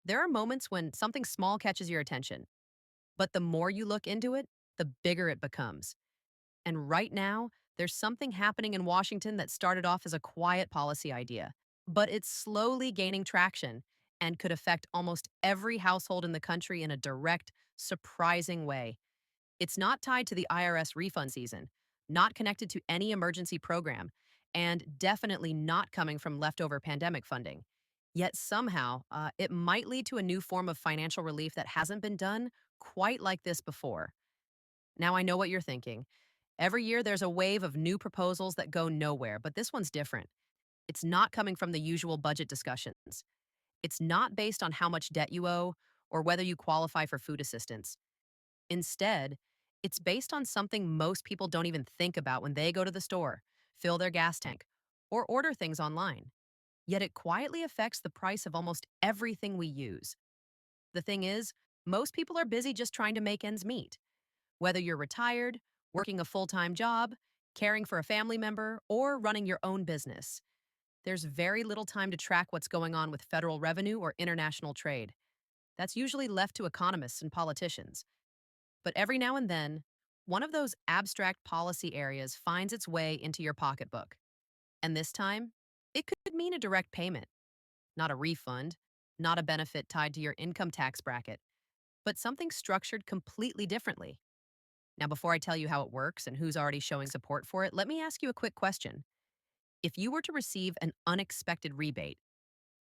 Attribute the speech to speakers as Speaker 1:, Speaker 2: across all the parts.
Speaker 1: There are moments when something small catches your attention, but the more you look into it, the bigger it becomes. And right now, there's something happening in Washington that started off as a quiet policy idea, but it's slowly gaining traction and could affect almost every household in the country in a direct, surprising way. It's not tied to the IRS refund season, not connected to any emergency program, and definitely not coming from leftover pandemic funding. Yet somehow, it might lead to a new form of financial relief that hasn't been done quite like this before. Now, I know what you're thinking. Every year, there's a wave of new proposals that go nowhere, but this one's different. It's not coming from the usual budget discussions. It's not based on how much debt you owe or whether you qualify for food assistance. Instead, it's based on something most people don't even think about when they go to the store, fill their gas tank, or order things online. Yet it quietly affects the price of almost everything we use. The thing is, most people are busy just trying to make ends meet. Whether you're retired, working a full time job, caring for a family member, or running your own business, there's very little time to track what's going on with federal revenue or international trade. That's usually left to economists and politicians. But every now and then, one of those abstract policy areas finds its way into your pocketbook. And this time, it could mean a direct payment, not a refund, not a benefit tied to your income tax bracket, but something structured completely differently. Now, before I tell you how it works and who's already showing support for it, let me ask you a quick question. If you were to receive an unexpected rebate,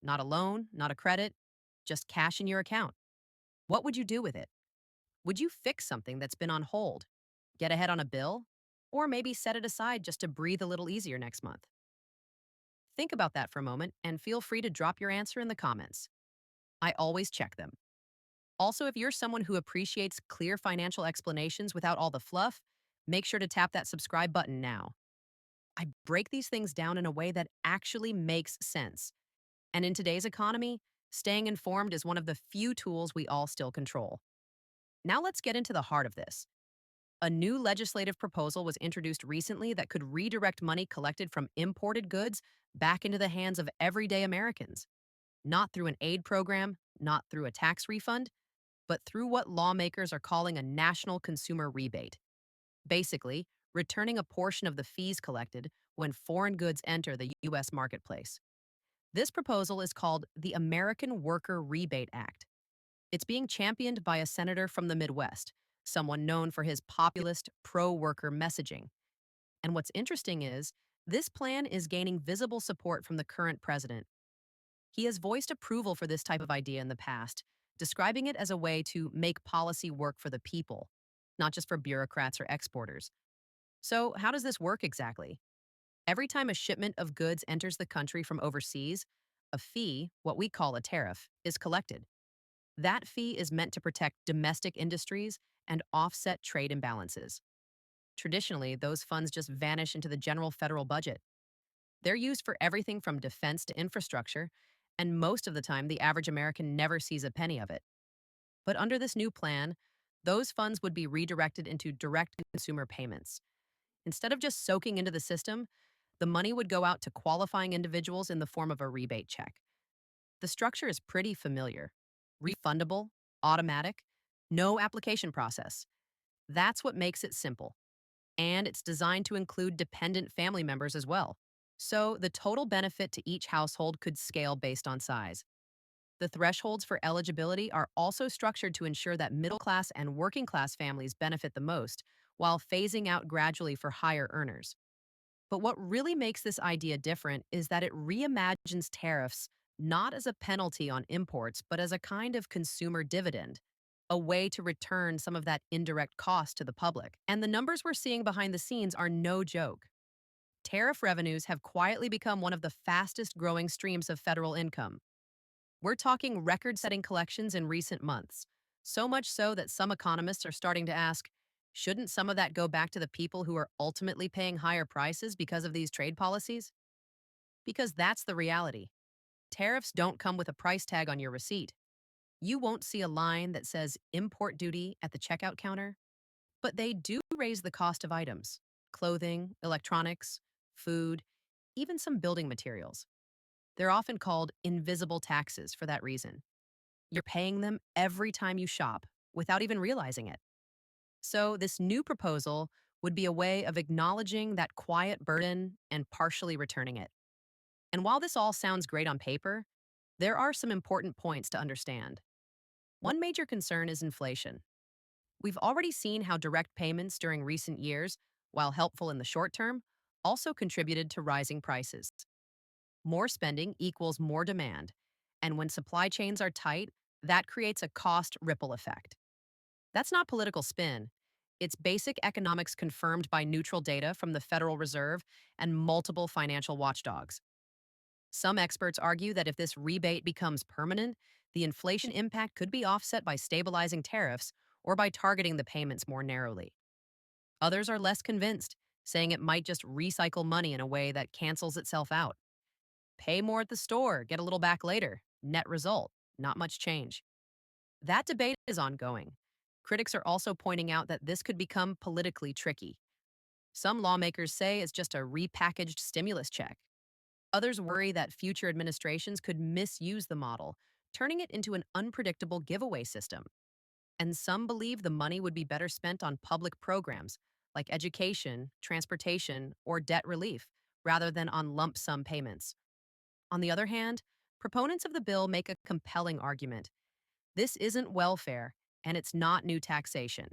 Speaker 1: not a loan, not a credit, just cash in your account, what would you do with it? Would you fix something that's been on hold, get ahead on a bill, or maybe set it aside just to breathe a little easier next month? Think about that for a moment and feel free to drop your answer in the comments. I always check them. Also, if you're someone who appreciates clear financial explanations without all the fluff, make sure to tap that subscribe button now. I break these things down in a way that actually makes sense. And in today's economy, staying informed is one of the few tools we all still control. Now let's get into the heart of this. A new legislative proposal was introduced recently that could redirect money collected from imported goods back into the hands of everyday Americans, not through an aid program, not through a tax refund, but through what lawmakers are calling a national consumer rebate. Basically, returning a portion of the fees collected when foreign goods enter the U.S. marketplace. This proposal is called the American Worker Rebate Act. It's being championed by a senator from the Midwest, someone known for his populist, pro worker messaging. And what's interesting is, this plan is gaining visible support from the current president. He has voiced approval for this type of idea in the past, describing it as a way to make policy work for the people, not just for bureaucrats or exporters. So, how does this work exactly? Every time a shipment of goods enters the country from overseas, a fee, what we call a tariff, is collected. That fee is meant to protect domestic industries and offset trade imbalances. Traditionally, those funds just vanish into the general federal budget. They're used for everything from defense to infrastructure, and most of the time, the average American never sees a penny of it. But under this new plan, those funds would be redirected into direct consumer payments. Instead of just soaking into the system, the money would go out to qualifying individuals in the form of a rebate check. The structure is pretty familiar: refundable, automatic, no application process. That's what makes it simple. And it's designed to include dependent family members as well. So the total benefit to each household could scale based on size. The thresholds for eligibility are also structured to ensure that middle class and working class families benefit the most, while phasing out gradually for higher earners. But what really makes this idea different is that it reimagines tariffs not as a penalty on imports, but as a kind of consumer dividend, a way to return some of that indirect cost to the public. And the numbers we're seeing behind the scenes are no joke. Tariff revenues have quietly become one of the fastest growing streams of federal income. We're talking record setting collections in recent months, so much so that some economists are starting to ask, shouldn't some of that go back to the people who are ultimately paying higher prices because of these trade policies? Because that's the reality. Tariffs don't come with a price tag on your receipt. You won't see a line that says import duty at the checkout counter, but they do raise the cost of items: clothing, electronics, food, even some building materials. They're often called invisible taxes for that reason. you're paying them every time you shop without even realizing it. So, this new proposal would be a way of acknowledging that quiet burden and partially returning it. And while this all sounds great on paper, there are some important points to understand. One major concern is inflation. We've already seen how direct payments during recent years, while helpful in the short term, also contributed to rising prices. More spending equals more demand, and when supply chains are tight, that creates a cost ripple effect. That's not political spin. It's basic economics confirmed by neutral data from the Federal Reserve and multiple financial watchdogs. Some experts argue that if this rebate becomes permanent, the inflation impact could be offset by stabilizing tariffs or by targeting the payments more narrowly. Others are less convinced, saying it might just recycle money in a way that cancels itself out. Pay more at the store, get a little back later. Net result, not much change. That debate is ongoing. Critics are also pointing out that this could become politically tricky. Some lawmakers say it's just a repackaged stimulus check. Others worry that future administrations could misuse the model, turning it into an unpredictable giveaway system. And some believe the money would be better spent on public programs like education, transportation, or debt relief, rather than on lump sum payments. On the other hand, proponents of the bill make a compelling argument. This isn't welfare, and it's not new taxation.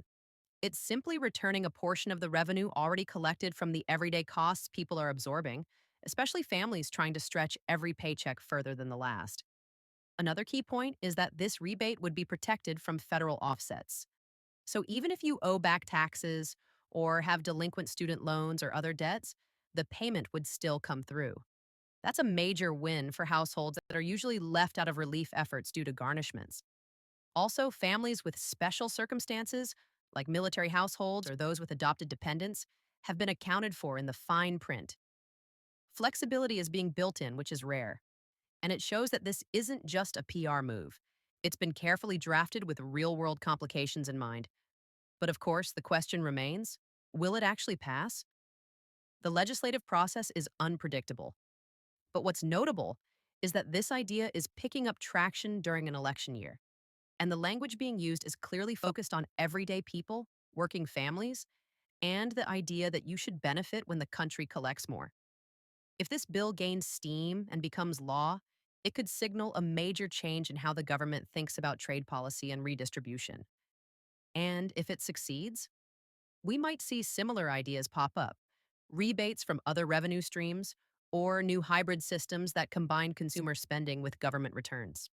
Speaker 1: It's simply returning a portion of the revenue already collected from the everyday costs people are absorbing, especially families trying to stretch every paycheck further than the last. Another key point is that this rebate would be protected from federal offsets. So even if you owe back taxes or have delinquent student loans or other debts, the payment would still come through. That's a major win for households that are usually left out of relief efforts due to garnishments. Also, families with special circumstances, like military households or those with adopted dependents, have been accounted for in the fine print. Flexibility is being built in, which is rare, and it shows that this isn't just a PR move. It's been carefully drafted with real world complications in mind. But of course, the question remains, will it actually pass? The legislative process is unpredictable. But what's notable is that this idea is picking up traction during an election year. And the language being used is clearly focused on everyday people, working families, and the idea that you should benefit when the country collects more. If this bill gains steam and becomes law, it could signal a major change in how the government thinks about trade policy and redistribution. And if it succeeds, we might see similar ideas pop up, rebates from other revenue streams, or new hybrid systems that combine consumer spending with government returns.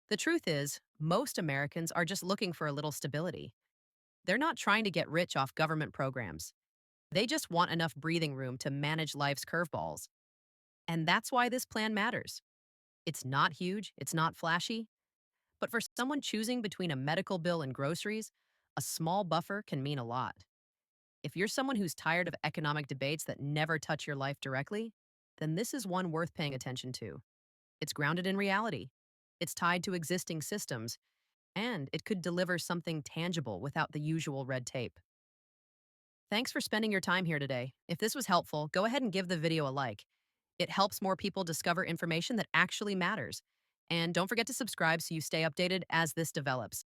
Speaker 1: The truth is, most Americans are just looking for a little stability. They're not trying to get rich off government programs. They just want enough breathing room to manage life's curveballs. And that's why this plan matters. It's not huge, it's not flashy, but for someone choosing between a medical bill and groceries, a small buffer can mean a lot. If you're someone who's tired of economic debates that never touch your life directly, then this is one worth paying attention to. It's grounded in reality. It's tied to existing systems, and it could deliver something tangible without the usual red tape. Thanks for spending your time here today. If this was helpful, go ahead and give the video a like. It helps more people discover information that actually matters. And don't forget to subscribe so you stay updated as this develops.